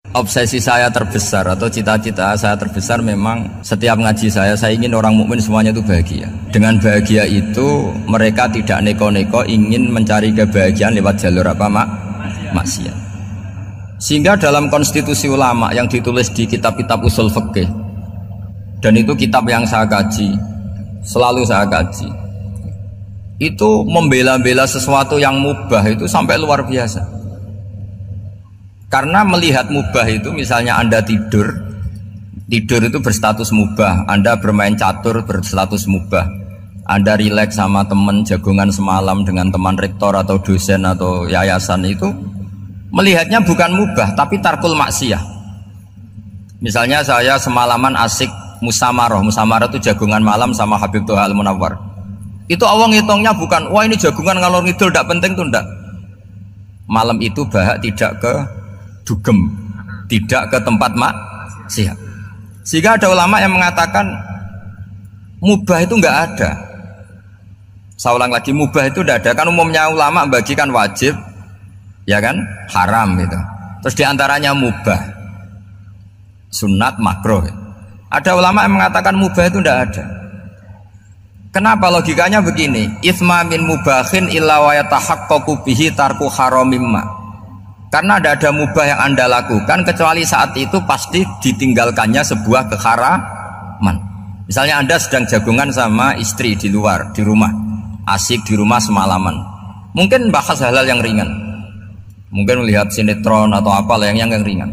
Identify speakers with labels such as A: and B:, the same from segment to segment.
A: Obsesi saya terbesar atau cita-cita saya terbesar memang setiap ngaji saya ingin orang mukmin semuanya itu bahagia. Dengan bahagia itu mereka tidak neko-neko ingin mencari kebahagiaan lewat jalur apa maksiat. Sehingga dalam konstitusi ulama yang ditulis di kitab-kitab usul fikih, dan itu kitab yang saya kaji, selalu saya kaji, itu membela-bela sesuatu yang mubah itu sampai luar biasa. Karena melihat mubah itu, misalnya Anda tidur itu berstatus mubah, Anda bermain catur berstatus mubah, Anda rileks sama teman jagongan semalam dengan teman rektor atau dosen atau yayasan, itu melihatnya bukan mubah tapi tarkul maksiyah. Misalnya saya semalaman asik musamarah itu jagongan malam sama Habib Toha Al-Munawwar, itu Allah ngitungnya bukan wah ini jagongan ngalor ngidul tidak penting tuh, tidak. Malam itu bahak tidak ke dugem, tidak ke tempat maksiat. Sehingga ada ulama yang mengatakan mubah itu enggak ada. Saya ulang lagi, mubah itu tidak ada. Kan umumnya ulama bagikan wajib, ya kan, haram gitu. Terus diantaranya mubah, sunat, makruh. Ada ulama yang mengatakan mubah itu tidak ada. Kenapa? Logikanya begini, itsma min mubahin illa wa yatahaqqaqu bihi tarku haramimma. Karena tidak ada mubah yang Anda lakukan kecuali saat itu pasti ditinggalkannya sebuah keharaman. Misalnya Anda sedang jagungan sama istri di luar, di rumah, asik di rumah semalaman, mungkin bahas hal-hal yang ringan, mungkin melihat sinetron atau apa yang ringan.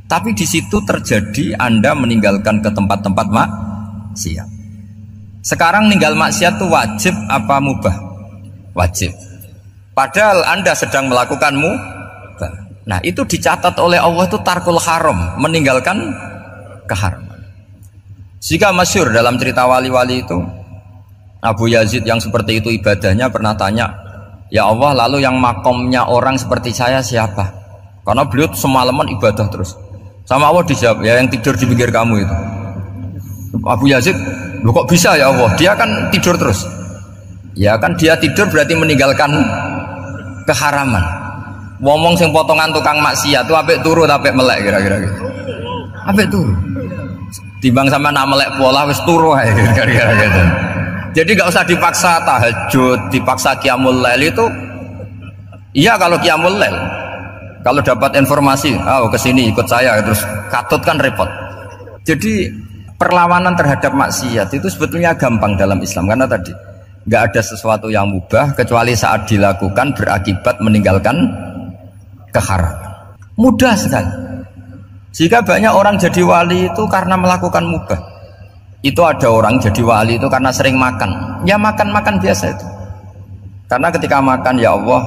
A: Tapi di situ terjadi Anda meninggalkan ke tempat-tempat maksiat. Sekarang ninggal maksiat itu wajib apa mubah? Wajib. Padahal Anda sedang melakukanmu. Nah itu dicatat oleh Allah itu tarkul haram, meninggalkan keharaman. Jika masyhur dalam cerita wali-wali itu, Abu Yazid yang seperti itu ibadahnya pernah tanya, ya Allah, lalu yang makomnya orang seperti saya siapa? Karena beliau semalaman ibadah terus. Sama Allah dijawab, ya yang tidur di pinggir kamu itu. Abu Yazid, loh kok bisa ya Allah? Dia kan tidur terus. Ya kan dia tidur berarti meninggalkan keharaman. Ngomong sing potongan tukang maksiat tuh apik turu apik melek kira-kira gitu. Apik turu. Timbang sama nak melek pola wis turu ae kira-kira gitu. Jadi enggak usah dipaksa tahajud, dipaksa qiyamul lail itu. Iya kalau qiyamul lail. Kalau dapat informasi, kesini ikut saya terus katut kan repot. Jadi perlawanan terhadap maksiat itu sebetulnya gampang dalam Islam karena tadi enggak ada sesuatu yang mubah kecuali saat dilakukan berakibat meninggalkan keharaman. Mudah sekali. Jika banyak orang jadi wali itu karena melakukan mubah. Itu ada orang jadi wali itu karena sering makan. Ya makan-makan biasa itu. Karena ketika makan, ya Allah,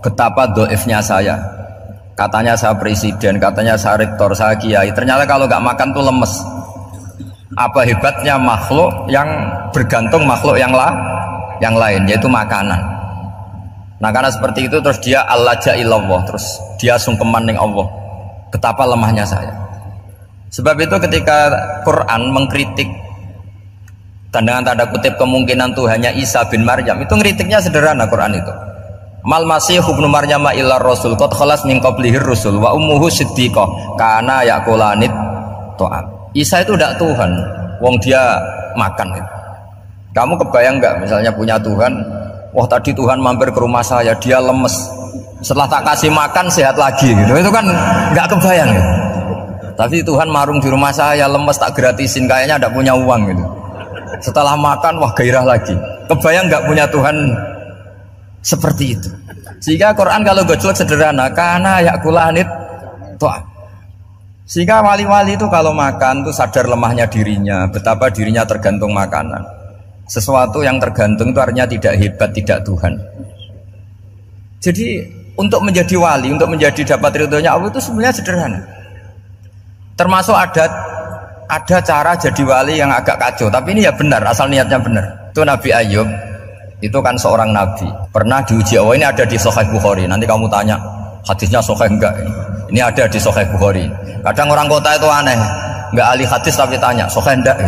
A: betapa doifnya saya. Katanya saya presiden, katanya saya rektor, saya kiai. Ternyata kalau nggak makan tuh lemes. Apa hebatnya makhluk yang bergantung makhluk yang lain, yaitu makanan. Nah karena seperti itu terus dia al-laja'illallah, terus dia sungkeman ning Allah. Betapa lemahnya saya. Sebab itu ketika Quran mengkritik dan dengan tanda kutip kemungkinan Tuhannya Isa bin Maryam, itu ngeritiknya sederhana Quran itu. Mal masih ibnu Maryam illa rasul qad khalas min qablihir rusul wa ummuhu siddiqah kana yaqulanit ta'am. Isa itu tidak Tuhan, wong dia makan itu. Kamu kebayang nggak misalnya punya Tuhan, wah tadi Tuhan mampir ke rumah saya, dia lemes, setelah tak kasih makan sehat lagi gitu. Itu kan nggak kebayang gitu. Tapi Tuhan marung di rumah saya, lemes tak gratisin, kayaknya tidak punya uang gitu. Setelah makan wah gairah lagi. Kebayang nggak punya Tuhan seperti itu. Sehingga Quran kalau gojlok sederhana, karena yakulanit toh. Sehingga wali-wali itu kalau makan tuh sadar lemahnya dirinya, betapa dirinya tergantung makanan. Sesuatu yang tergantung itu artinya tidak hebat, tidak Tuhan. Jadi untuk menjadi wali, untuk menjadi dapat ridhonya Allah itu sebenarnya sederhana. Termasuk ada cara jadi wali yang agak kacau, tapi ini ya benar, asal niatnya benar. Itu Nabi Ayub, itu kan seorang nabi, pernah diuji Allah. Ini ada di Sahih Bukhari. Nanti kamu tanya hadisnya sahih enggak? Ini ada di Sahih Bukhari. Kadang orang kota itu aneh, enggak ahli hadis tapi tanya sahih enggak?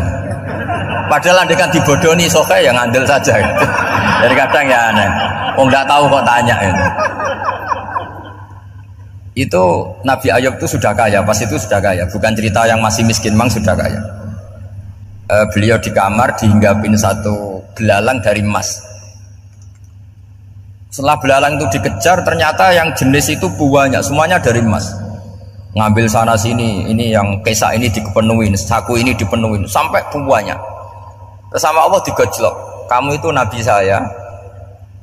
A: Padahal andai kan dibodoni sokai yang ngandel saja gitu. Jadi kadang ya aneh. Oh nggak tahu kok tanya itu. Itu Nabi Ayub itu sudah kaya, pas itu sudah kaya, bukan cerita yang masih miskin, memang sudah kaya. Beliau di kamar dihinggapin satu belalang dari emas. Setelah belalang itu dikejar, ternyata yang jenis itu banyak, semuanya dari emas. Ngambil sana sini, ini yang kesak ini dipenuhin, saku ini dipenuhin, sampai banyak. Terus sama Allah digojlok, kamu itu nabi saya,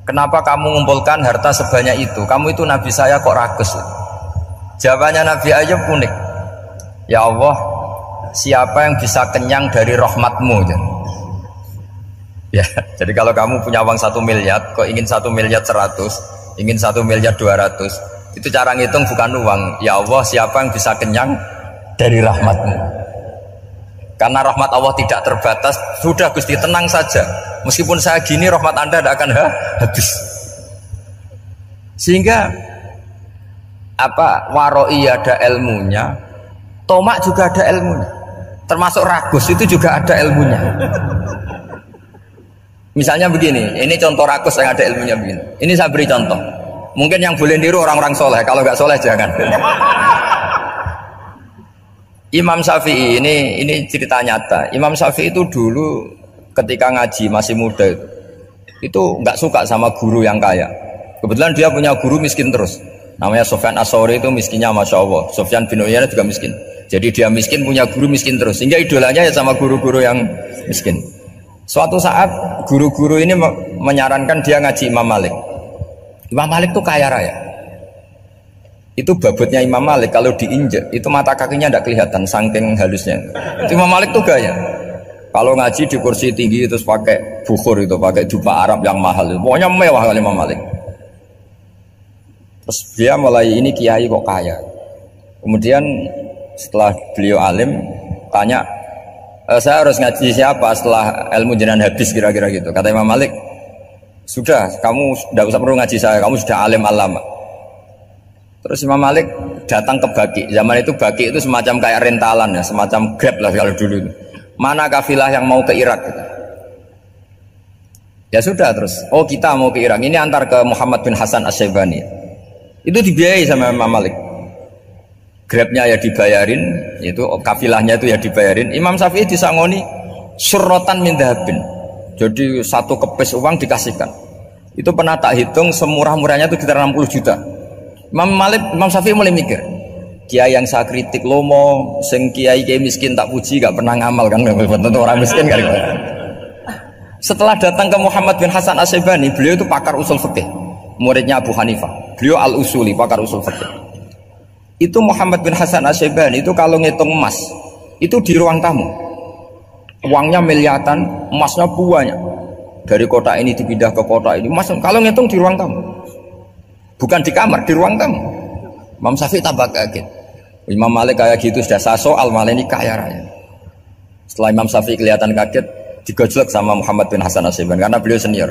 A: kenapa kamu mengumpulkan harta sebanyak itu? Kamu itu nabi saya kok rakus? Jawabannya Nabi Ayub unik. Ya Allah, siapa yang bisa kenyang dari rahmatmu? Ya, jadi kalau kamu punya uang 1 miliar, kok ingin 1 miliar 100, ingin 1 miliar 200, itu cara ngitung bukan uang. Ya Allah, siapa yang bisa kenyang dari rahmatmu? Karena rahmat Allah tidak terbatas. Sudah Gusti, tenang saja. Meskipun saya gini, rahmat Anda tidak akan habis. Sehingga waroi ada ilmunya, tomak juga ada ilmunya, termasuk ragus itu juga ada ilmunya. Misalnya begini, ini contoh ragus yang ada ilmunya begini. Ini saya beri contoh. Mungkin yang boleh niru orang-orang soleh, kalau nggak soleh jangan. Imam Syafi'i ini cerita nyata. Imam Syafi'i itu dulu ketika ngaji masih muda itu nggak suka sama guru yang kaya. Kebetulan dia punya guru miskin terus. Namanya Sufyan As-Tsauri, itu miskinnya Masya Allah. Sufyan bin Uyainah juga miskin. Jadi dia miskin, punya guru miskin terus. Sehingga idolanya ya sama guru-guru yang miskin. Suatu saat guru-guru ini menyarankan dia ngaji Imam Malik. Imam Malik itu kaya raya. Itu babutnya Imam Malik kalau diinjek itu mata kakinya tidak kelihatan saking halusnya. Itu Imam Malik tuh gaya. Kalau ngaji di kursi tinggi terus pakai bukhur itu, pakai jubah Arab yang mahal. Pokoknya mewah kali Imam Malik. Terus dia mulai ini kiai kok kaya. Kemudian setelah beliau alim tanya, saya harus ngaji siapa setelah ilmu jenengan habis kira-kira gitu. Kata Imam Malik, sudah kamu tidak usah perlu ngaji saya, kamu sudah alim alama. Terus Imam Malik datang ke Baki. Zaman itu Baki itu semacam kayak rentalan ya, semacam Grab lah kalau dulu. Mana kafilah yang mau ke Irak? Ya sudah terus. Oh kita mau ke Irak. Ini antar ke Muhammad bin Hasan As-Syaibani. Itu dibiayai sama Imam Malik. Grabnya ya dibayarin, itu kafilahnya itu ya dibayarin. Imam Syafi'i disangoni surrotan min dhahabin. Jadi satu kepes uang dikasihkan. Itu pernah tak hitung semurah-murahnya itu sekitar 60 juta. Imam Syafi'i mulai mikir, kiai yang saya kritik lomo, sing kiai miskin tak puji, gak pernah ngamal kan, tentu orang miskin kan. Setelah datang ke Muhammad bin Hasan As-Syaibani, beliau itu pakar usul fikih, muridnya Abu Hanifah. Beliau al-usuli, pakar usul fikih. Itu Muhammad bin Hasan As-Syaibani itu kalau ngitung emas, itu di ruang tamu. Uangnya miliaran, emasnya banyak. Dari kota ini dipindah ke kota ini, emas kalau ngitung di ruang tamu. Bukan di kamar, di ruang tamu. Imam Syafi'i tambah kaget. Imam Malik kayak gitu sudah saya soal, malah ini kaya raya. Setelah Imam Syafi'i kelihatan kaget, digojlok sama Muhammad bin Hasan As-Syaibani karena beliau senior.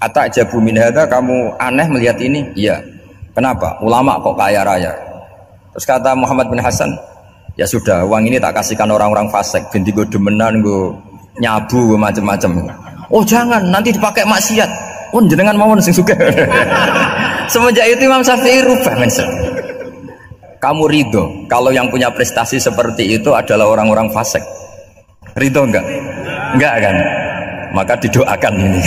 A: Ata'jabu min hadza, kamu aneh melihat ini? Iya. Kenapa? Ulama kok kaya raya. Terus kata Muhammad bin Hasan, ya sudah, uang ini tak kasihkan orang-orang fasik, ganti gue demenan, gue nyabu, gue macam-macam. Oh jangan, nanti dipakai maksiat. Oh jenengan mawon sing sugih. Semenjak itu Imam Syafi'i rubah mindset. Kamu ridho kalau yang punya prestasi seperti itu adalah orang-orang fasik? Ridho enggak? Enggak kan? Maka didoakan ini.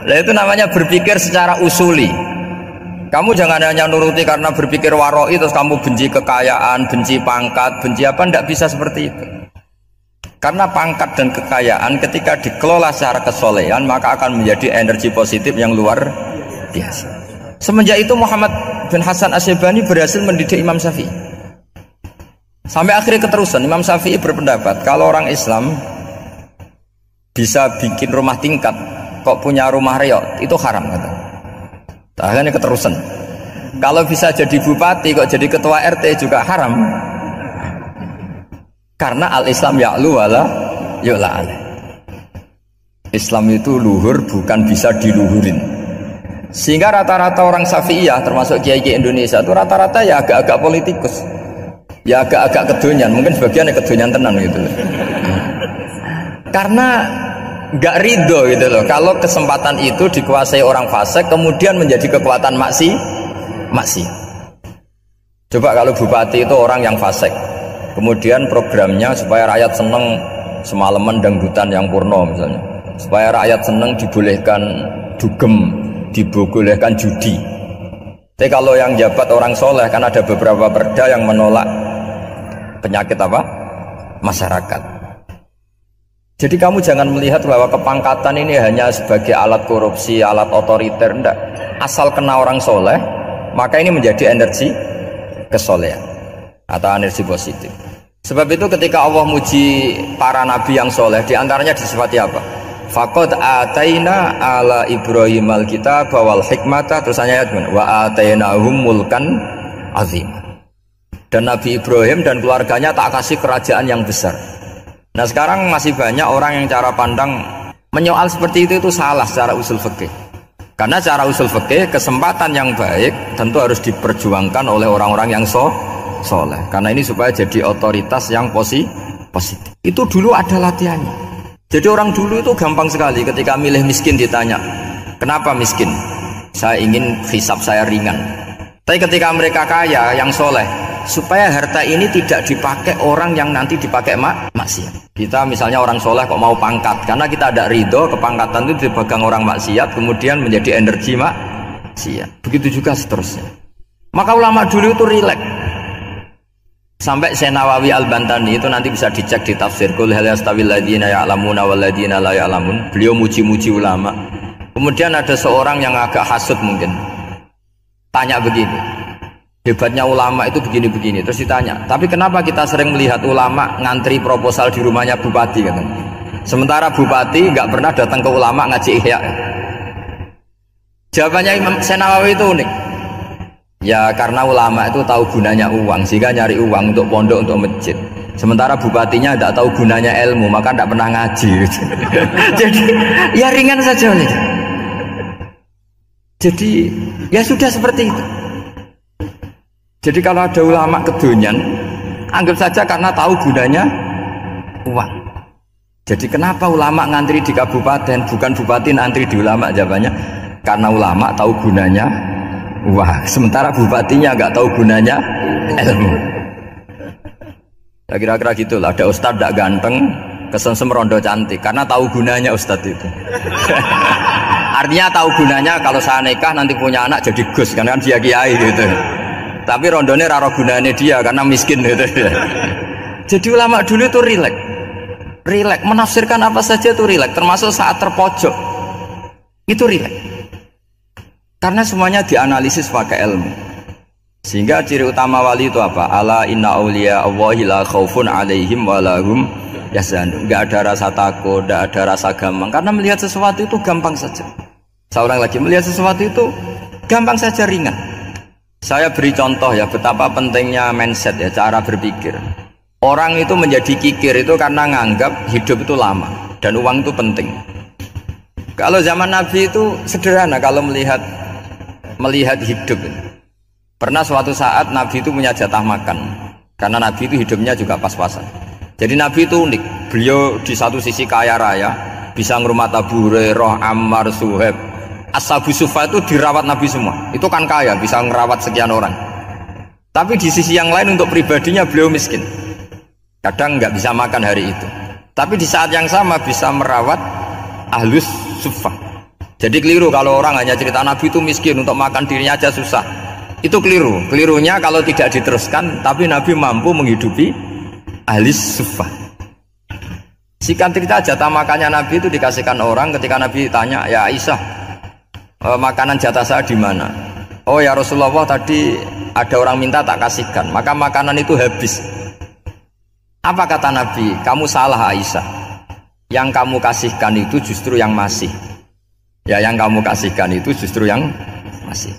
A: Nah itu namanya berpikir secara usuli. Kamu jangan hanya nuruti karena berpikir waroi terus kamu benci kekayaan, benci pangkat, benci apa, enggak bisa seperti itu. Karena pangkat dan kekayaan ketika dikelola secara kesolehan maka akan menjadi energi positif yang luar biasa. Semenjak itu Muhammad bin Hasan As-Syaibani berhasil mendidik Imam Syafi'i. Sampai akhirnya keterusan Imam Syafi'i berpendapat kalau orang Islam bisa bikin rumah tingkat kok punya rumah reot itu haram kata. Akhirnya keterusan. Kalau bisa jadi bupati kok jadi ketua RT juga haram. Karena al-Islam ya'lu wala yu'la alaih. Islam itu luhur bukan bisa diluhurin. Sehingga rata-rata orang Syafi'iyah termasuk kiai-kiai Indonesia itu rata-rata ya agak-agak politikus. Ya agak-agak kedonyan, mungkin sebagian kedonyan tenan gitu. Karena nggak ridho gitu loh. Kalau kesempatan itu dikuasai orang fasik kemudian menjadi kekuatan maksiat. Coba kalau bupati itu orang yang fasik, kemudian programnya supaya rakyat seneng semalaman dangdutan yang purno misalnya, supaya rakyat seneng dibolehkan dugem, dibolehkan judi. Tapi kalau yang jabat orang soleh, kan ada beberapa perda yang menolak penyakit apa? Masyarakat. Jadi kamu jangan melihat bahwa kepangkatan ini hanya sebagai alat korupsi, alat otoriter, enggak. Asal kena orang soleh, maka ini menjadi energi kesolehan atau energi positif. Sebab itu ketika Allah muji para nabi yang soleh, diantaranya disifati apa? Faqad ataina ala Ibrahim al-kitab wal hikmata, terusannya ayat wa atainahum mulkan azim. Dan Nabi Ibrahim dan keluarganya tak kasih kerajaan yang besar. Nah sekarang masih banyak orang yang cara pandang menyoal seperti itu salah secara usul fikih. Karena secara usul fikih kesempatan yang baik tentu harus diperjuangkan oleh orang-orang yang soleh. Karena ini supaya jadi otoritas yang positif. Itu dulu ada latihannya. Jadi orang dulu itu gampang sekali ketika milih miskin ditanya, kenapa miskin? Saya ingin hisab saya ringan. Tapi ketika mereka kaya yang soleh, supaya harta ini tidak dipakai orang yang nanti dipakai maksiat. Kita misalnya orang soleh kok mau pangkat, karena kita ada ridho kepangkatan itu dipegang orang maksiat, kemudian menjadi energi maksiat. Begitu juga seterusnya. Maka ulama dulu itu rileks. Sampai Syekh Nawawi Al-Bantani itu nanti bisa dicek di tafsir Qul hal yastawil ladzina ya'lamuna wal ladzina la ya'lamun. Beliau muji-muji ulama. Kemudian ada seorang yang agak hasud mungkin, tanya begini, hebatnya ulama itu begini-begini. Terus ditanya, tapi kenapa kita sering melihat ulama ngantri proposal di rumahnya bupati kan? Sementara bupati nggak pernah datang ke ulama ngaji ihya. Jawabannya Imam Syekh Nawawi itu unik. Ya karena ulama itu tahu gunanya uang, sehingga nyari uang untuk pondok, untuk masjid. Sementara bupatinya tidak tahu gunanya ilmu, maka tidak pernah ngaji. Jadi ya ringan saja. Jadi ya sudah seperti itu. Jadi kalau ada ulama kedonyan, anggap saja karena tahu gunanya uang. Jadi kenapa ulama ngantri di kabupaten, bukan bupati ngantri di ulama? Jawabannya karena ulama tahu gunanya uang, sementara bupatinya nggak tahu gunanya ilmu. Ya kira-kira gitulah. Ada ustadz tidak ganteng, kesensem rondo cantik, karena tahu gunanya ustadz itu. Artinya tahu gunanya kalau saya nikah nanti punya anak jadi gus, karena kan dia kiai gitu. Tapi rondone raro gunanya dia karena miskin gitu. Jadi ulama dulu itu rileks, menafsirkan apa saja itu rileks, termasuk saat terpojok itu rileks. Karena semuanya dianalisis pakai ilmu. Sehingga ciri utama wali itu apa? Ala inna awliya Allahi la khaufun alaihim walahum yahzanun. Enggak ada rasa takut, enggak ada rasa gampang. Karena melihat sesuatu itu gampang saja. Seorang lagi melihat sesuatu itu gampang saja, ringan. Saya beri contoh ya betapa pentingnya mindset ya, cara berpikir. Orang itu menjadi kikir itu karena nganggap hidup itu lama dan uang itu penting. Kalau zaman Nabi itu sederhana kalau melihat hidup. Pernah suatu saat Nabi itu punya jatah makan, karena Nabi itu hidupnya juga pas-pasan. Jadi Nabi itu unik. Beliau di satu sisi kaya raya, bisa ngurmat Abu Hurairah, Ammar, Suhaib. Ashabu Sufa itu dirawat Nabi semua. Itu kan kaya, bisa ngerawat sekian orang. Tapi di sisi yang lain untuk pribadinya beliau miskin. Kadang nggak bisa makan hari itu. Tapi di saat yang sama bisa merawat Ahlus Sufa. Jadi keliru kalau orang hanya cerita Nabi itu miskin, untuk makan dirinya aja susah. Itu keliru. Kelirunya kalau tidak diteruskan, tapi Nabi mampu menghidupi ahli sufa. Singkat cerita jatah makannya Nabi itu dikasihkan orang ketika Nabi tanya, ya Aisyah, makanan jatah saya di mana? Oh ya Rasulullah, tadi ada orang minta tak kasihkan, maka makanan itu habis. Apa kata Nabi? Kamu salah Aisyah. Yang kamu kasihkan itu justru yang masih. Ya yang kamu kasihkan itu justru yang masih.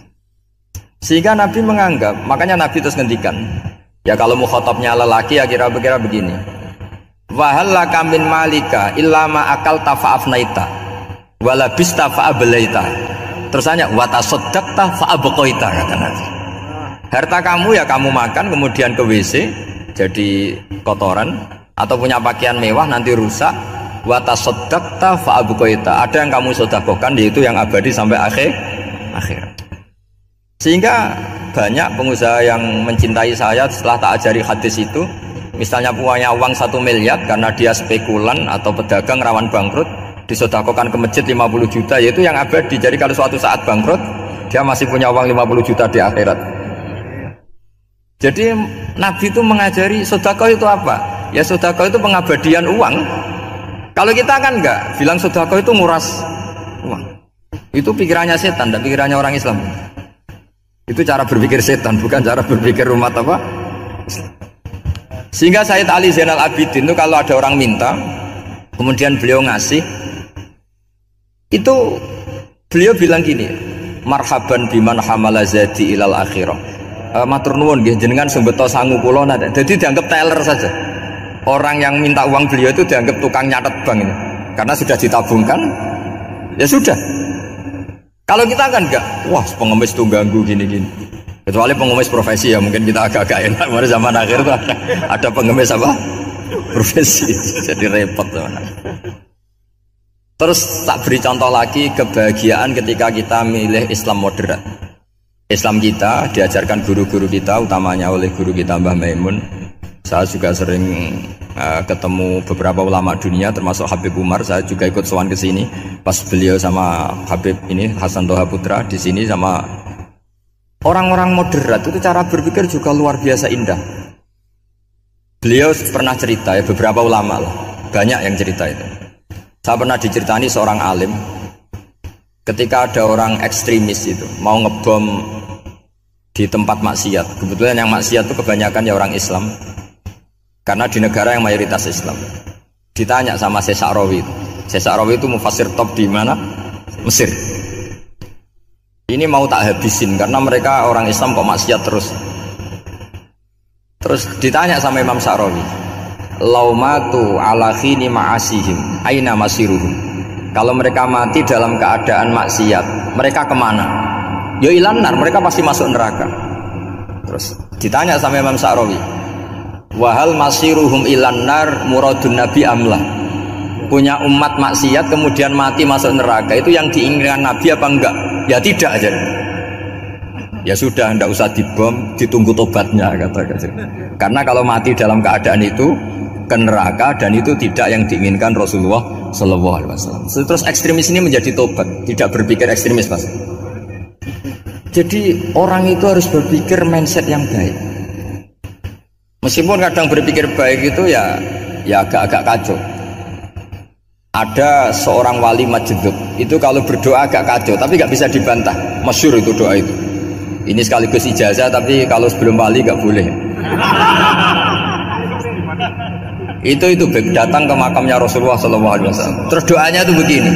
A: Sehingga Nabi menganggap, makanya Nabi terus ngendikan, ya kalau mukhatabnya lelaki ya kira-kira begini. Wahal laka min malika illa ma akalta fa'afnaita wala bista fa'ablaita. Terusannya wa tasaddaqta fa'abqaita, kata Nabi. Harta kamu ya kamu makan kemudian ke WC jadi kotoran, atau punya pakaian mewah nanti rusak. Wa tasaddaqta fa'abqaita. Ada yang kamu sedekahkan yaitu yang abadi sampai akhir. Sehingga banyak pengusaha yang mencintai saya setelah tak ajari hadis itu, misalnya punya uang 1 miliar karena dia spekulan atau pedagang rawan bangkrut, disedekahkan ke masjid 50 juta, yaitu yang abadi. Jadi kalau suatu saat bangkrut, dia masih punya uang 50 juta di akhirat. Jadi Nabi itu mengajari sedekah itu apa? Ya sedekah itu pengabadian uang. Kalau kita kan enggak, bilang sedekah itu nguras uang. Itu pikirannya setan dan pikirannya orang Islam. Itu cara berpikir setan, bukan cara berpikir umat apa? Sehingga Sayyid Ali Zainal Abidin itu kalau ada orang minta, kemudian beliau ngasih, itu beliau bilang gini, marhaban biman hamala zadi ilal akhirah. Matur nuwun nggih jenengan sumbeto sangu kula nate. Jadi dianggap teller saja. Orang yang minta uang beliau itu dianggap tukang nyatet bank ini. Karena sudah ditabungkan, ya sudah. Kalau kita kan enggak, wah pengemis tuh ganggu gini-gini. Kecuali pengemis profesi ya mungkin kita agak-agak enak. Pada zaman akhir tuh ada pengemis apa? Profesi, jadi repot teman. Terus tak beri contoh lagi kebahagiaan ketika kita milih Islam moderat. Islam kita diajarkan guru-guru kita, utamanya oleh guru kita Mbah Maimun. Saya juga sering ketemu beberapa ulama dunia termasuk Habib Umar. Saya juga ikut sowan ke sini pas beliau sama Habib ini Hasan Toha Putra di sini sama orang-orang moderat. Itu cara berpikir juga luar biasa indah. Beliau pernah cerita ya, beberapa ulama lah, banyak yang cerita itu. Saya pernah diceritani seorang alim ketika ada orang ekstremis itu mau ngebom di tempat maksiat. Kebetulan yang maksiat itu kebanyakan ya orang Islam. Karena di negara yang mayoritas Islam. Ditanya sama Syekh Sa'rawi. Syekh Sa'rawi itu mufassir top di mana? Mesir. Ini mau tak habisin karena mereka orang Islam kok maksiat terus. Terus ditanya sama Imam Sa'rawi, laumatu ala khini ma'asihim aina masiruhum. Kalau mereka mati dalam keadaan maksiat, mereka kemana? Ya ilanar, mereka pasti masuk neraka. Terus ditanya sama Imam Sa'rawi, wahal masiruhum ilanar muradun nabi amlah. Punya umat maksiat kemudian mati masuk neraka, itu yang diinginkan Nabi apa enggak? Ya tidak aja. Ya sudah, enggak usah dibom, ditunggu tobatnya kata. Karena kalau mati dalam keadaan itu ke neraka, dan itu tidak yang diinginkan Rasulullah Shallallahu Alaihi Wasallam. Terus ekstremis ini menjadi tobat, tidak berpikir ekstremis Mas. Jadi orang itu harus berpikir mindset yang baik. Meskipun kadang berpikir baik itu ya agak-agak kacau. Ada seorang wali majdub itu kalau berdoa agak kacau, tapi nggak bisa dibantah. Masyhur itu doa itu. Ini sekaligus ijazah, tapi kalau sebelum wali nggak boleh. Itu datang ke makamnya Rasulullah SAW. Terus doanya itu begini,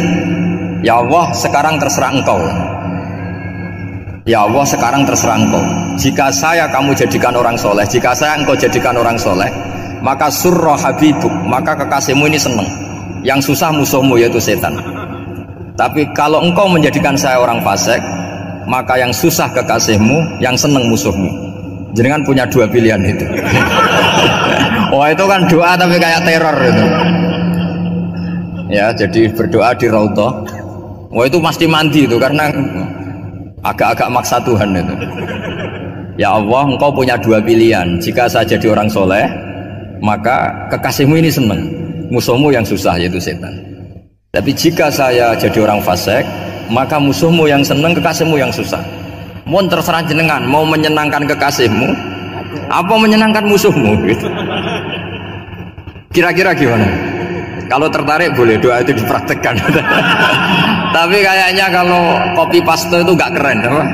A: ya Allah sekarang terserah engkau. Ya Allah sekarang terserah engkau. Jika saya kamu jadikan orang soleh, jika saya engkau jadikan orang soleh, maka surra habibuk, maka kekasihmu ini senang. Yang susah musuhmu yaitu setan. Tapi kalau engkau menjadikan saya orang fasik, maka yang susah kekasihmu, yang senang musuhmu. Jangan punya dua pilihan itu. Wah itu kan doa tapi kayak teror itu. Ya jadi berdoa di Raudhah. Wah itu pasti mandi itu karena agak-agak maksa Tuhan itu. Ya Allah, engkau punya dua pilihan. Jika saya jadi orang soleh, maka kekasihmu ini senang, musuhmu yang susah yaitu setan. Tapi jika saya jadi orang fasik, maka musuhmu yang senang, kekasihmu yang susah. Mohon terserah jenengan, mau menyenangkan kekasihmu apa menyenangkan musuhmu gitu. Kira-kira gimana? Kalau tertarik boleh doa itu dipraktekkan. Tapi kayaknya kalau copy paste itu gak keren apa?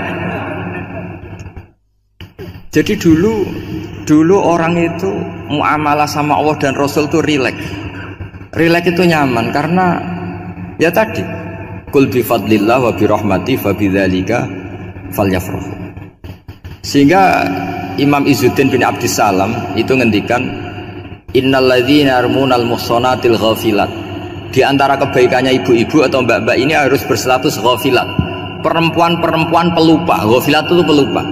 A: Jadi dulu orang itu muamalah sama Allah dan Rasul itu rileks. Rileks itu nyaman karena ya tadi kul bi fadlillah wa bi rahmati fa bidzalika falyafrahu. Sehingga Imam Izzuddin bin Abdissalam itu ngendikan innalladzina yarmunal muhsanatil ghafilat. Di antara kebaikannya ibu-ibu atau mbak-mbak ini harus berstatus ghafilat. Perempuan-perempuan pelupa. Ghafilat itu pelupa.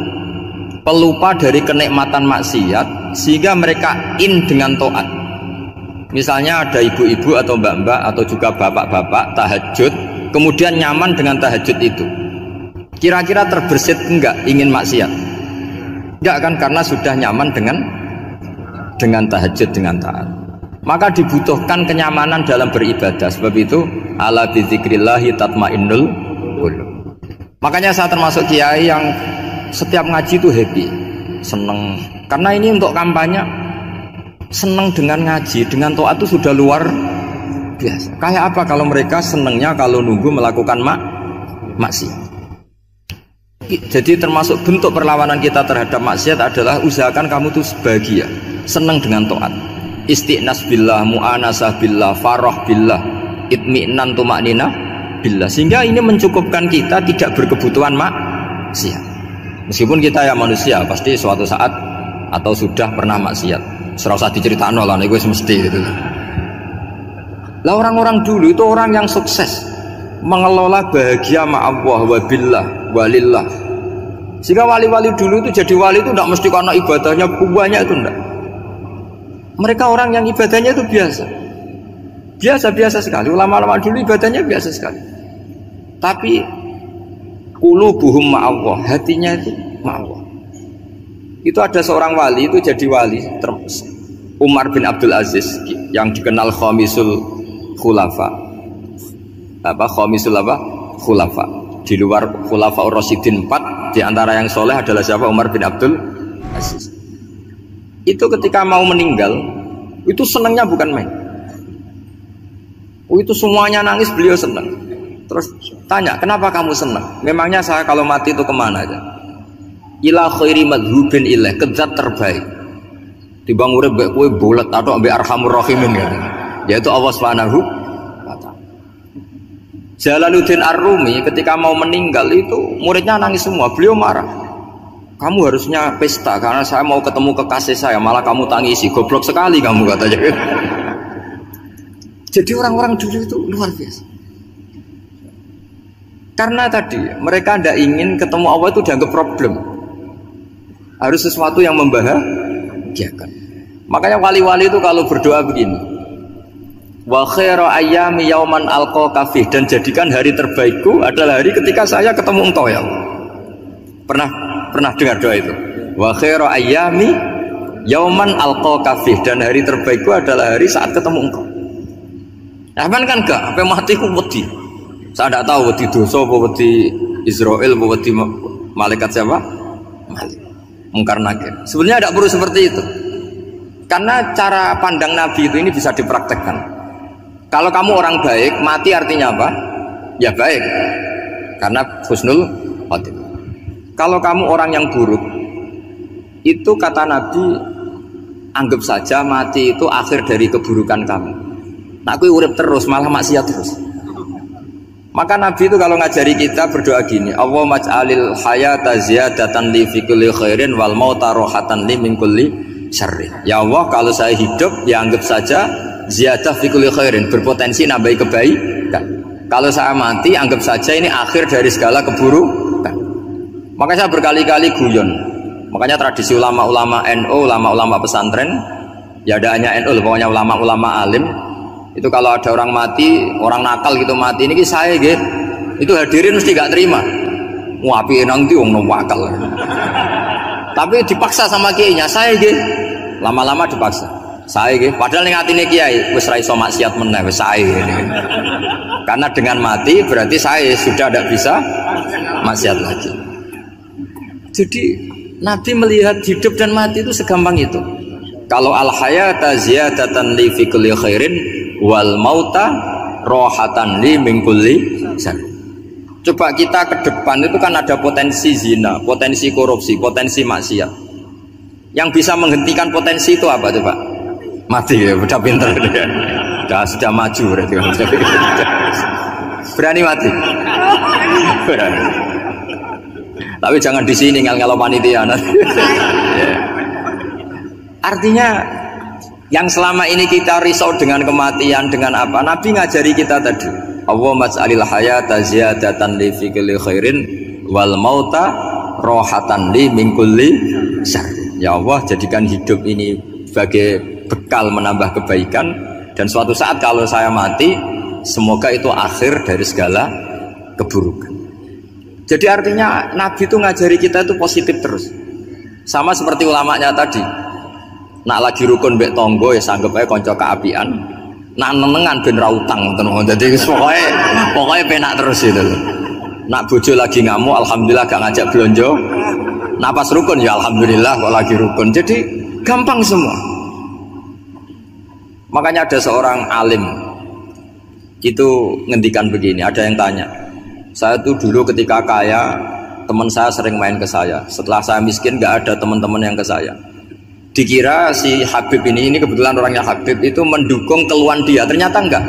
A: Pelupa dari kenikmatan maksiat sehingga mereka dengan taat. Misalnya ada ibu-ibu atau mbak-mbak atau juga bapak-bapak tahajud, kemudian nyaman dengan tahajud itu. Kira-kira terbersit enggak ingin maksiat? Enggak kan, karena sudah nyaman dengan tahajud, dengan taat. Maka dibutuhkan kenyamanan dalam beribadah. Sebab itu ala bizikrillahi tatmainnul qulub. Makanya saya termasuk kiai yang setiap ngaji itu happy, seneng. Karena ini untuk kampanye, seneng dengan ngaji, dengan taat itu sudah luar biasa. Kayak apa kalau mereka senengnya kalau nunggu melakukan maksiat. Jadi termasuk bentuk perlawanan kita terhadap maksiat adalah usahakan kamu tuh bahagia, senang dengan taat, istiqnas billah, mu'anasah billah, farah billah, itmi'nan tumaknina billah, sehingga ini mencukupkan kita tidak berkebutuhan maksiat. Meskipun kita ya manusia, pasti suatu saat atau sudah pernah maksiat. Serasa diceritakan lah, gue semesti gitu. Lah orang-orang dulu itu orang yang sukses mengelola bahagia ma'allah wa billah walillah. Sehingga wali-wali dulu itu jadi wali itu tidak mesti karena ibadahnya banyak, itu enggak. Mereka orang yang ibadahnya itu biasa sekali. Ulama-ulama dulu ibadahnya biasa sekali. Tapi qulubuhum ma'allah, hatinya itu ma'allah. Itu ada seorang wali itu jadi wali, Umar bin Abdul Aziz, yang dikenal khamisul khulafa. Khulafa. Di luar khulafa ar-rasyidin 4, di antara yang soleh adalah siapa? Umar bin Abdul Aziz. Itu ketika mau meninggal, itu senangnya bukan main. Itu semuanya nangis, beliau senang. Terus tanya, kenapa kamu senang? Memangnya saya kalau mati itu kemana aja? Ila khairi madhubin ilaih, kezat terbaik. Dibang urip mbek kowe bolet atau mbek arhamur rahimin ya. Yaitu Allah Subhanahu wa taala. Jalaluddin Ar-Rumi ketika mau meninggal itu muridnya nangis semua, beliau marah. Kamu harusnya pesta karena saya mau ketemu kekasih saya, malah kamu tangisi, goblok sekali kamu katanya. Jadi orang-orang dulu itu luar biasa. Karena tadi mereka tidak ingin ketemu Allah itu dianggap problem. Harus sesuatu yang membahagiakan. Makanya wali-wali itu kalau berdoa begini, wa khairu ayyami yauman alqa kafih, dan jadikan hari terbaikku adalah hari ketika saya ketemu engkau ya Allah. Pernah dengar doa itu? Wa khairu ayyami yauman alqa kafih, dan hari terbaikku adalah hari saat ketemu engkau. Nah, kan enggak, sampai mati ku wedi. Saya tidak tahu wedi dosa apa wedi Israel apa wedi malaikat siapa? Mungkar nakir. Sebenarnya tidak perlu seperti itu. Karena cara pandang Nabi itu ini bisa dipraktekkan. Kalau kamu orang baik, mati artinya apa? Ya baik, karena husnul khotimah. Kalau kamu orang yang buruk, itu kata Nabi, anggap saja mati itu akhir dari keburukan kamu. Nah, aku urip terus, malah maksiat terus. Maka Nabi itu kalau ngajari kita berdoa gini, Allahumma ij'alil hayata ziyadatan li fi kulli khairin wal mauta rohatan li min kulli syarrin. Ya Allah, kalau saya hidup, ya anggap saja ziyadah fi kulli khairin, berpotensi nambahi kebaikan. Kalau saya mati, anggap saja ini akhir dari segala keburukan. Makanya saya berkali-kali guyon. Makanya tradisi ulama-ulama NU, ulama-ulama pesantren, ya ada hanya NU, pokoknya ulama-ulama alim. Itu kalau ada orang mati, orang nakal gitu mati, ini saya gitu, itu hadirin mesti gak terima. Wapi nanti wong wakal. Tapi dipaksa sama kiainya, saya gitu. Lama-lama dipaksa. Saya gitu. Padahal ning atine kiai wis ra iso maksiat meneh wis saya gitu. Karena dengan mati berarti saya sudah tidak bisa maksiat lagi. Jadi Nabi melihat hidup dan mati itu segampang itu. Kalau al hayata ziyadatan li fi kulli khairin wal mauta rohatan li min kulli syarr. Coba kita ke depan itu kan ada potensi zina, potensi korupsi, potensi maksiat. Yang bisa menghentikan potensi itu apa coba? Mati ya, udah pinter dia. Sudah maju berarti. Berani mati. Berani. Tapi jangan di sini ngel-ngelo panitia nanti. Artinya yang selama ini kita risau dengan kematian, dengan apa? Nabi ngajari kita tadi. Allahumma ij'alil hayata ziyadatan li fi kulli khairin wal mauta rohatan li min kulli syarr. Ya Allah, jadikan hidup ini sebagai bekal menambah kebaikan, dan suatu saat kalau saya mati, semoga itu akhir dari segala keburukan. Jadi artinya Nabi itu ngajari kita itu positif terus. Sama seperti ulamanya tadi. Nak lagi rukun mbek tonggo ya sanggep ae kanca kaapian. Nak nenengan ben ra utang ngoten. Dadi pokoke penak terus itu. Nak bojo lagi ngamuk alhamdulillah gak ngajak blonjo. Nak pas rukun ya alhamdulillah kok lagi rukun. Jadi gampang semua. Makanya ada seorang alim itu ngendikan begini, ada yang tanya, saya tuh dulu ketika kaya teman saya sering main ke saya, setelah saya miskin gak ada teman-teman yang ke saya. Dikira si Habib ini kebetulan orangnya Habib itu mendukung keluhan dia, ternyata enggak.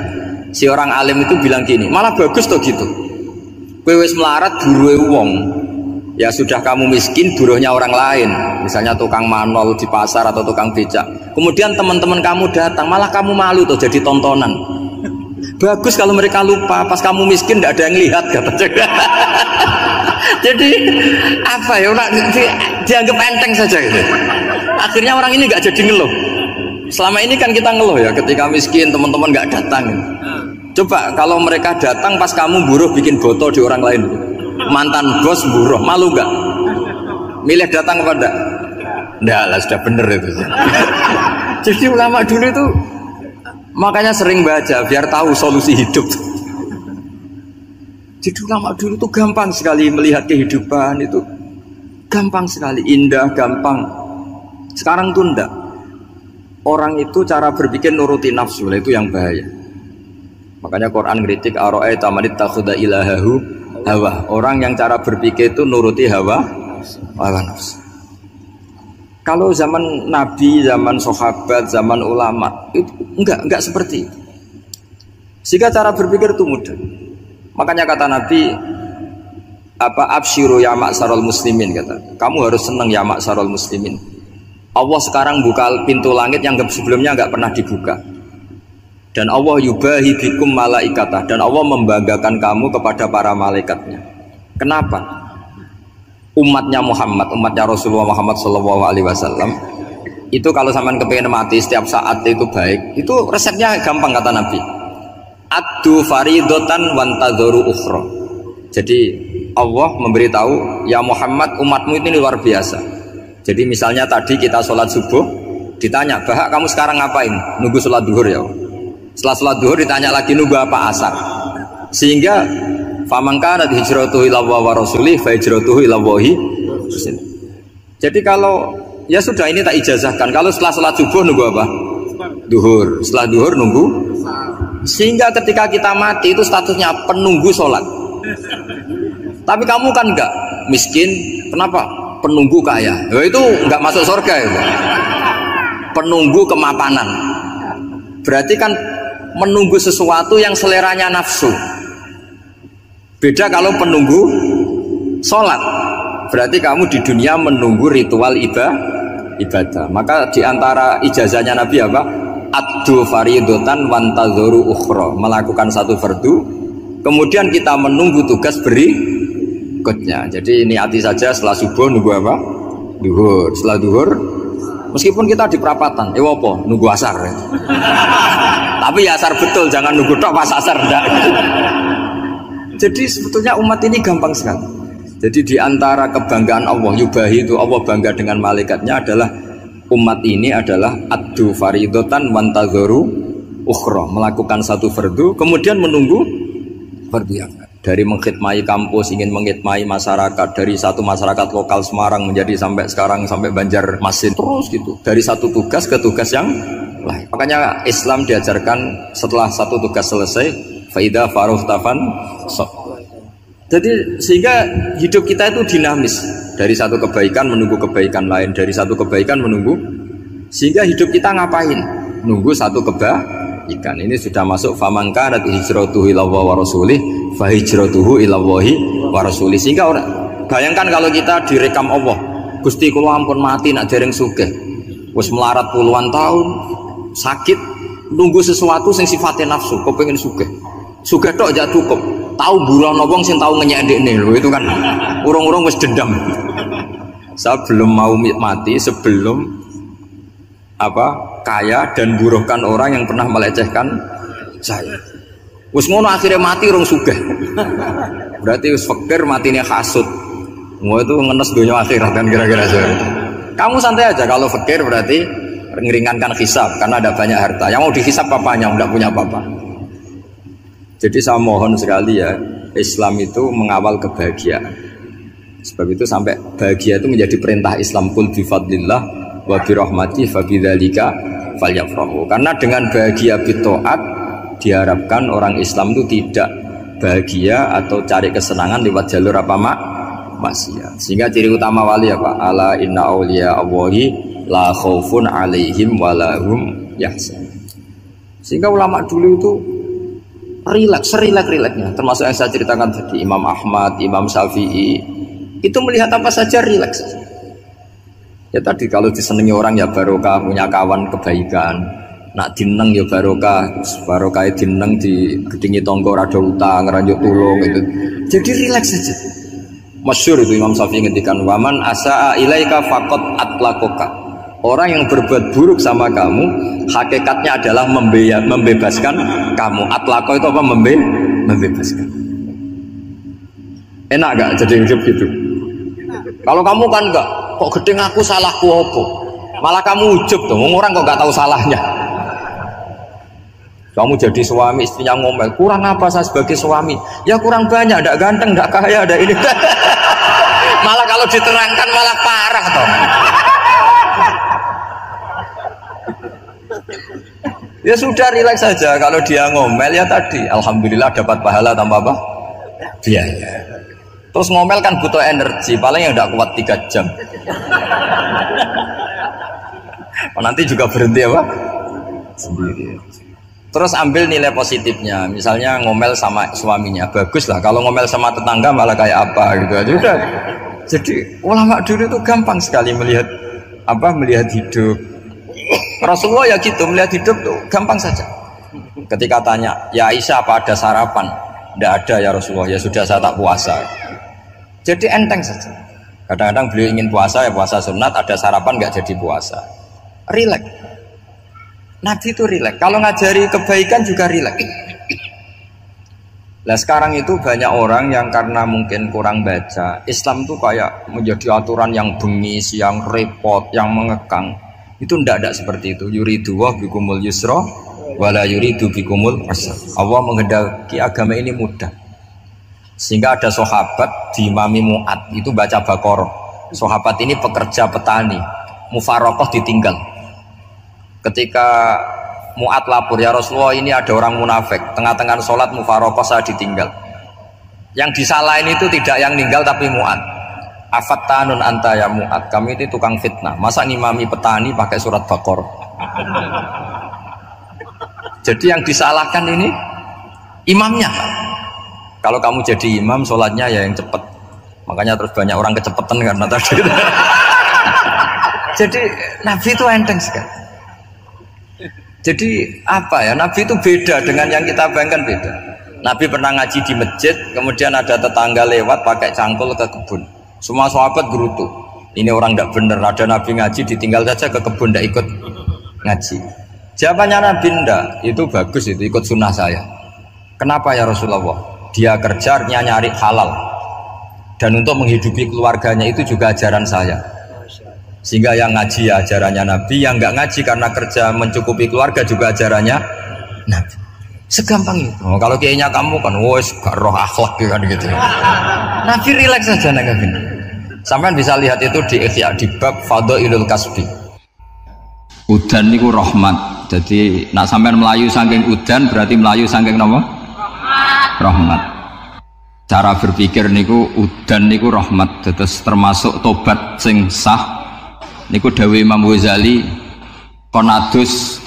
A: Si orang alim itu bilang gini, malah bagus tuh gitu. Kowe wis melarat buruhe wong. Ya sudah kamu miskin buruhnya orang lain, misalnya tukang manol di pasar atau tukang becak. Kemudian teman-teman kamu datang, malah kamu malu tuh jadi tontonan. Bagus kalau mereka lupa, pas kamu miskin tidak ada yang lihat kata. Jadi apa ya, dianggap enteng saja gitu. Akhirnya orang ini nggak jadi ngeluh. Selama ini kan kita ngeluh ya, ketika miskin teman-teman nggak datang. Coba kalau mereka datang pas kamu buruh bikin botol di orang lain. Mantan bos buruh, malu gak? Milih datang apa enggak? Enggak lah, sudah bener itu. Jadi ulama dulu itu makanya sering baca biar tahu solusi hidup. Jadi ulama dulu itu gampang sekali melihat kehidupan itu, gampang sekali, indah, gampang. Sekarang tuh enggak. Orang itu cara berpikir nuruti nafsu, itu yang bahaya. Makanya Quran kritik ara'aita man ittakhadha ilahahu hawa. Orang yang cara berpikir itu nuruti hawa nafsu. Kalau zaman Nabi, zaman sahabat, zaman ulama itu enggak seperti itu. Sehingga cara berpikir itu mudah. Makanya kata Nabi absyiru ya ma'sarul muslimin, kata. Kamu harus senang ya ma'sarul muslimin. Allah sekarang buka pintu langit yang sebelumnya enggak pernah dibuka. Dan Allah yubahi bikum malaikatah, dan Allah membanggakan kamu kepada para malaikatnya. Kenapa? Umatnya Muhammad, umatnya Rasulullah Muhammad SAW itu kalau sampean kepengen mati setiap saat itu baik, itu resepnya gampang kata Nabi. Addu faridotan wantadzoru ukhra. Jadi Allah memberitahu, ya Muhammad, umatmu ini luar biasa. Jadi misalnya tadi kita sholat subuh, ditanya, Bahak kamu sekarang ngapain? Nunggu sholat duhur ya. Setelah sholat duhur ditanya lagi nunggu apa asar. Sehingga famangka nanti hijratuhu ila wa rasulih fa hijratuhu ila wahi. Jadi kalau ya sudah ini tak ijazahkan, kalau setelah sholat subuh nunggu apa? Duhur. Setelah duhur nunggu. Sehingga ketika kita mati itu statusnya penunggu sholat. Tapi kamu kan enggak miskin, kenapa? Penunggu kaya. Ya itu enggak masuk surga ya. Penunggu kemapanan. Berarti kan menunggu sesuatu yang seleranya nafsu. Beda kalau penunggu sholat, berarti kamu di dunia menunggu ritual ibadah. Maka diantara ijazahnya Nabi apa? Addu faridotan wantadzoru ukhra, melakukan satu fardu, kemudian kita menunggu tugas berikutnya. Jadi niati saja setelah subuh nunggu apa? Duhur. Setelah duhur, meskipun kita di perapatan, apa? Nunggu asar. Tapi ya asar betul, jangan nunggu tok pas asar enggak. Jadi sebetulnya umat ini gampang sekali. Jadi di antara kebanggaan Allah, yubahi itu Allah bangga dengan malaikatnya adalah umat ini adalah addu faridotan wantadzoru ukhra, melakukan satu fardu kemudian menunggu fardu yang dari mengkhidmati kampus, ingin mengkhidmati masyarakat, dari satu masyarakat lokal Semarang menjadi sampai sekarang sampai Banjarmasin, terus gitu, dari satu tugas ke tugas yang lain. Makanya Islam diajarkan setelah satu tugas selesai, faida faruhtafan. Jadi sehingga hidup kita itu dinamis, dari satu kebaikan menunggu kebaikan lain, dari satu kebaikan menunggu, sehingga hidup kita ngapain? Nunggu satu kebaikan. Ini sudah masuk famangka nanti hijratuhu ila wa rasulih fa hijratuhu ila wa rasulih. Sehingga orang bayangkan kalau kita direkam Allah, Gusti kula ampun mati nak dereng sugih, wis melarat puluhan tahun, sakit, nunggu sesuatu sing sifatnya nafsu, kepengin sugih tok aja cukup. Tahu burono wong sing tahu ngenyekne lho, itu kan urung-urung wis dendam. Saya belum mau mati sebelum kaya dan buruhkan orang yang pernah melecehkan saya. Wis ngono akhirnya mati rong sugih. Berarti wis fakir matine hasud. Semua itu ngenes dunia akhirat kan kira-kira saja. Kamu santai aja kalau fakir berarti meringankan hisab karena ada banyak harta. Yang mau dihisab papanya enggak punya apa-apa. Jadi saya mohon sekali ya, Islam itu mengawal kebahagiaan. Sebab itu sampai bahagia itu menjadi perintah Islam, qul bi fadlillah wa bi rahmati fa bidzalika falyafrahu. Karena dengan bahagia bi taat diharapkan orang Islam itu tidak bahagia atau cari kesenangan lewat jalur apa maksiat. Sehingga ciri utama wali apa? Ala inna auliya Allahi la khaufun alaihim wa lahum yahzanun. Sehingga ulama dulu itu rileks-rileksnya, termasuk yang saya ceritakan tadi, Imam Ahmad, Imam Syafi'i, itu melihat apa saja rileks. Ya tadi kalau disenangi orang ya barokah, punya kawan kebaikan. Nak dineng ya barokah dineng di gedingi tonggo rada utang ngeranjuk tulung itu. Jadi rileks saja. Masyhur itu Imam Syafi'i ngendikan waman asaa ilaika faqat atlaqaka. Orang yang berbuat buruk sama kamu hakikatnya adalah membebaskan kamu. Atlaqo itu apa? Membebaskan. Enak gak jadi hidup gitu? Kalau kamu kan enggak, kok gedeng aku salahku apa? Malah kamu ujub tuh, orang kok enggak tahu salahnya. Kamu jadi suami, istrinya ngomel, kurang apa saya sebagai suami? Ya kurang banyak, tidak ganteng, tidak kaya, ada ini. Malah kalau diterangkan malah parah toh. Ya sudah rileks saja. Kalau dia ngomel ya tadi, alhamdulillah dapat pahala tanpa apa? Biaya. Terus ngomel kan butuh energi, paling yang tidak kuat 3 jam. Nanti juga berhenti apa? Sendiri. Terus ambil nilai positifnya, misalnya ngomel sama suaminya, bagus lah. Kalau ngomel sama tetangga malah kayak apa gitu aja udah. Jadi ulama dulu itu gampang sekali melihat hidup. Rasulullah ya gitu, melihat hidup tuh gampang saja. Ketika tanya, ya Aisyah apa ada sarapan? Tidak ada ya Rasulullah, ya sudah saya tak puasa. Jadi enteng saja. Kadang-kadang beliau ingin puasa ya puasa sunat, ada sarapan nggak jadi puasa. Rileks. Nabi itu rileks. Kalau ngajari kebaikan juga rileks. Nah sekarang itu banyak orang yang karena mungkin kurang baca, Islam itu kayak menjadi aturan yang bengis, yang repot, yang mengekang. Itu tidak seperti itu. Yuridu wa bikumul yusra wala yuridu bikumul usra. Allah menghendaki agama ini mudah. Sehingga ada sahabat di Imami Mu'ad itu baca Baqarah. Sahabat ini pekerja petani, mufarokoh ditinggal. Ketika Mu'ad lapor, ya Rasulullah ini ada orang munafik, tengah-tengah sholat mufarokoh saya ditinggal. Yang disalahin itu tidak yang ninggal tapi Mu'ad. Afattanun anta ya Mu'ad, kami itu tukang fitnah. Masa ngimami petani pakai surat Baqarah? Jadi yang disalahkan ini imamnya. Kalau kamu jadi imam, sholatnya ya yang cepat. Makanya terus banyak orang kecepatan karena tadi. Jadi Nabi itu enteng sekali. Jadi apa ya, Nabi itu beda dengan yang kita bayangkan, beda. Nabi pernah ngaji di masjid, kemudian ada tetangga lewat pakai cangkul ke kebun. Semua sahabat gerutu, ini orang tidak benar, ada Nabi ngaji ditinggal saja ke kebun, tidak ikut ngaji. Jawabannya Nabi, tidak, itu bagus, itu ikut sunnah saya. Kenapa ya Rasulullah? Dia kerjanya nyari halal, dan untuk menghidupi keluarganya itu juga ajaran saya. Sehingga yang ngaji ya ajarannya Nabi, yang nggak ngaji karena kerja mencukupi keluarga juga ajarannya Nabi. Segampang itu. Oh, kalau kayaknya kamu kan, wes gak roh akhlak kan gitu. Nabi rileks saja Nabi. Sampai bisa lihat itu di Ihya di bab Fadhailul Kasbi. Udan niku rahmat. Jadi nak sampean melayu saking udan berarti melayu saking napa? Rahmat. Cara berpikir niku udan niku rahmat. Terus termasuk tobat sing sah. Niku dawuh Imam Ghazali konadus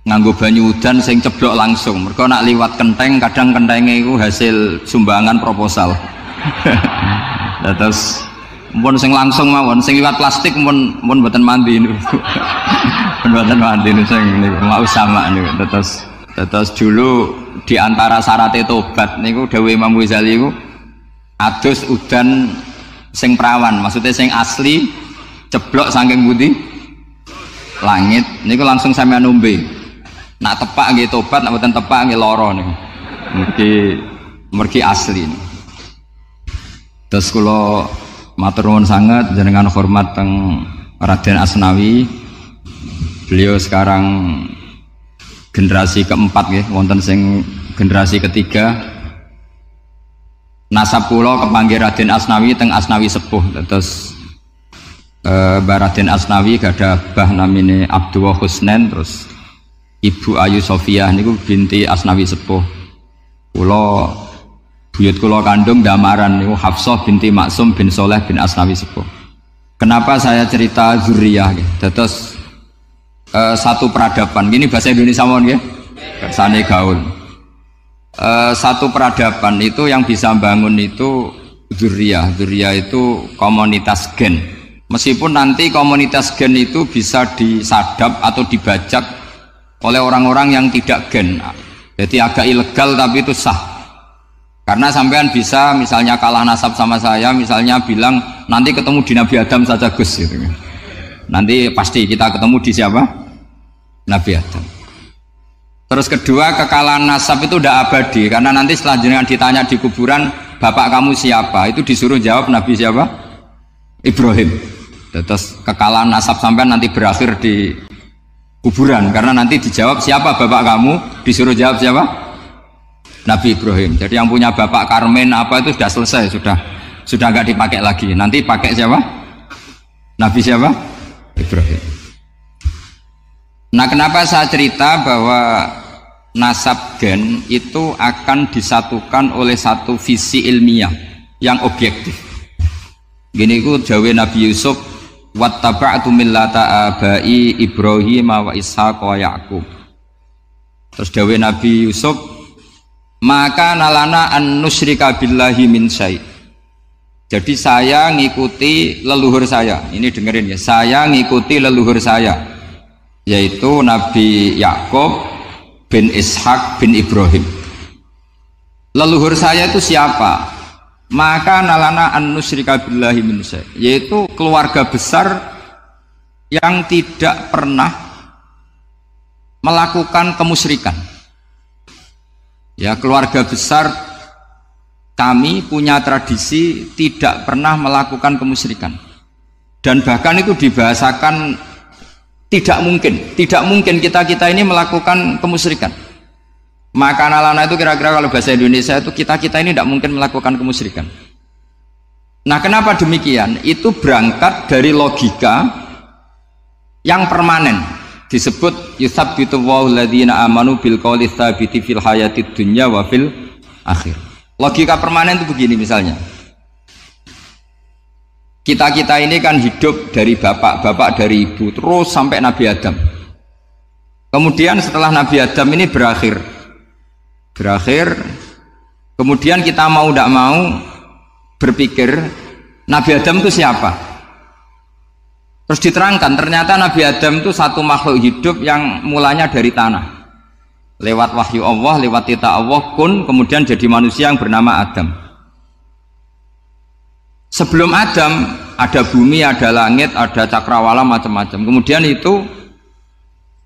A: nganggo banyu udan sing ceblok langsung. Mergo nak liwat kenteng kadang kentenge iku hasil sumbangan proposal. Terus mun sing langsung mawon, sing liwat plastik mun mboten mandi niku. Mboten mandi niku sing niku mau sama niku. Terus dulu di antara syarat tobat niku dawuh Imam Ghazali iku adus udan sing prawan, maksudnya sing asli ceblok saking putih langit niku langsung sampean nombe. Nak tepak nggih tobat, nak mboten tepak nggih lara niku. mergi asli. Terus kula matur nuwun sangat jenengan hormat teng Raden Asnawi. Beliau sekarang generasi keempat nggih, wonten sing generasi ketiga. Nasab kula kepanggih Raden Asnawi teng Asnawi sepuh. Terus Mbah Raden Asnawi gadah bah namine Abdullah Husnen, terus Ibu Ayu Sofia niku binti Asnawi sepuh. Kula buyut kula kandung damaran niku Hafsah binti Maksum bin Soleh bin Asnawi sepuh. Kenapa saya cerita zuriyah nggih? Dados satu peradaban. Gini bahasa Indonesia mawon nggih. Kersane gaul. Satu peradaban itu yang bisa bangun itu zuriyah. Zuriyah itu komunitas gen. Meskipun nanti komunitas gen itu bisa disadap atau dibajak oleh orang-orang yang tidak gen. Jadi agak ilegal tapi itu sah. Karena sampean bisa misalnya kalah nasab sama saya, misalnya bilang nanti ketemu di Nabi Adam saja Gus gitu. Nanti pasti kita ketemu di siapa? Nabi Adam. Terus kedua, kekalahan nasab itu udah abadi, karena nanti setelah jenengan ditanya di kuburan, bapak kamu siapa? Itu disuruh jawab Nabi siapa? Ibrahim. Terus kekalahan nasab sampean nanti berakhir di kuburan, karena nanti dijawab siapa bapak kamu? Disuruh jawab siapa? Nabi Ibrahim. Jadi yang punya bapak Karmen apa itu sudah selesai, sudah nggak dipakai lagi. Nanti pakai siapa? Nabi siapa? Ibrahim. Nah, kenapa saya cerita bahwa nasab gen itu akan disatukan oleh satu visi ilmiah yang objektif. Gini ku jawe Nabi Yusuf, wattaba'tu millata abai Ibrahim wa Ishaq wa Yaqub. Terus jawe Nabi Yusuf, maka nalana an nusyrika billahi min syai'. Jadi saya ngikuti leluhur saya. Ini dengerin ya. Saya ngikuti leluhur saya, yaitu Nabi Yakub bin Ishak bin Ibrahim. Leluhur saya itu siapa? Maka nalana an nusyrika billahi min syai', yaitu keluarga besar yang tidak pernah melakukan kemusyrikan. Ya, keluarga besar kami punya tradisi tidak pernah melakukan kemusyrikan. Dan bahkan itu dibahasakan tidak mungkin kita ini melakukan kemusyrikan. Maka nalana itu kira-kira kalau bahasa Indonesia itu kita ini tidak mungkin melakukan kemusyrikan. Nah, kenapa demikian? Itu berangkat dari logika yang permanen. Disebut yusabbitu Allahu alladziina aamanu bil qouli tsabiti fil hayatid dunya wa fil akhir. Logika permanen itu begini misalnya. Kita ini kan hidup dari bapak dari ibu terus sampai Nabi Adam. Kemudian setelah Nabi Adam ini berakhir. Kemudian kita mau tidak mau berpikir Nabi Adam itu siapa? Terus diterangkan ternyata Nabi Adam itu satu makhluk hidup yang mulanya dari tanah. Lewat wahyu Allah, lewat titah Allah kun, kemudian jadi manusia yang bernama Adam. Sebelum Adam ada bumi, ada langit, ada cakrawala macam-macam. Kemudian itu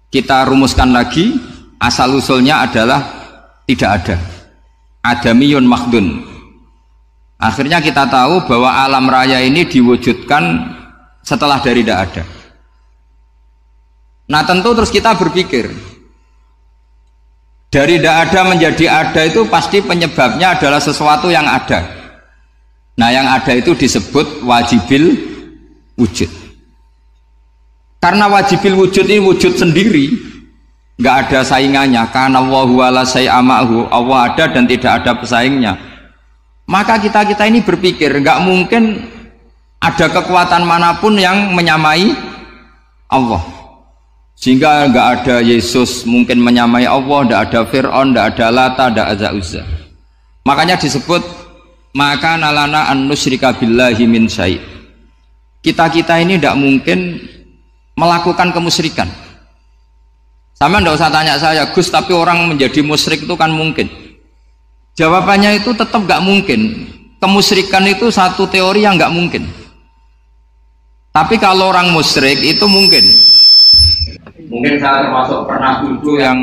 A: kita rumuskan lagi, asal usulnya adalah tidak ada. Adamiyun makhdun. Akhirnya kita tahu bahwa alam raya ini diwujudkan setelah dari tidak ada. Nah, tentu terus kita berpikir dari tidak ada menjadi ada itu pasti penyebabnya adalah sesuatu yang ada. Nah, yang ada itu disebut wajibil wujud. Karena wajibil wujud ini wujud sendiri, nggak ada saingannya. Karena Allahu wala syai'amahu, Allah ada dan tidak ada pesaingnya. Maka kita ini berpikir nggak mungkin ada kekuatan manapun yang menyamai Allah. Sehingga nggak ada Yesus mungkin menyamai Allah, nggak ada Fir'aun, nggak ada Lata, nggak ada Uzza. Makanya disebut maka nalana an nusyrika billahi min syai'. Kita ini tidak mungkin melakukan kemusyrikan. Sama nggak usah tanya saya, Gus, tapi orang menjadi musyrik itu kan mungkin. Jawabannya itu tetap nggak mungkin. Kemusyrikan itu satu teori yang nggak mungkin. Tapi kalau orang musyrik itu mungkin. Mungkin saya termasuk pernah dulu yang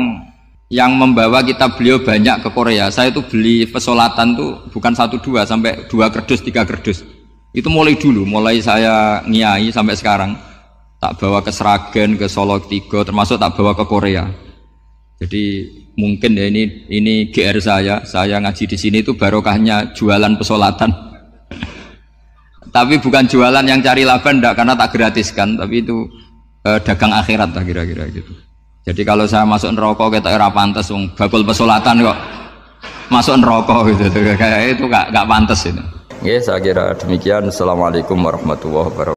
A: yang membawa kitab beliau banyak ke Korea. Saya itu beli pesolatan tuh bukan 1 2 sampai 2 kerdus 3 kerdus. Itu mulai dulu, mulai saya ngiai sampai sekarang. Tak bawa ke Sragen, ke Solo Tigo, termasuk tak bawa ke Korea. Jadi mungkin ya ini GR saya ngaji di sini itu barokahnya jualan pesolatan. Tapi bukan jualan yang cari laba enggak, karena tak gratiskan, tapi itu dagang akhirat lah kira-kira gitu. Jadi kalau saya masuk neraka kita era pantas wong bakul pesolatan kok masuk neraka gitu, kayak itu enggak pantas itu. Nggih, saya kira demikian. Assalamualaikum warahmatullahi wabarakatuh.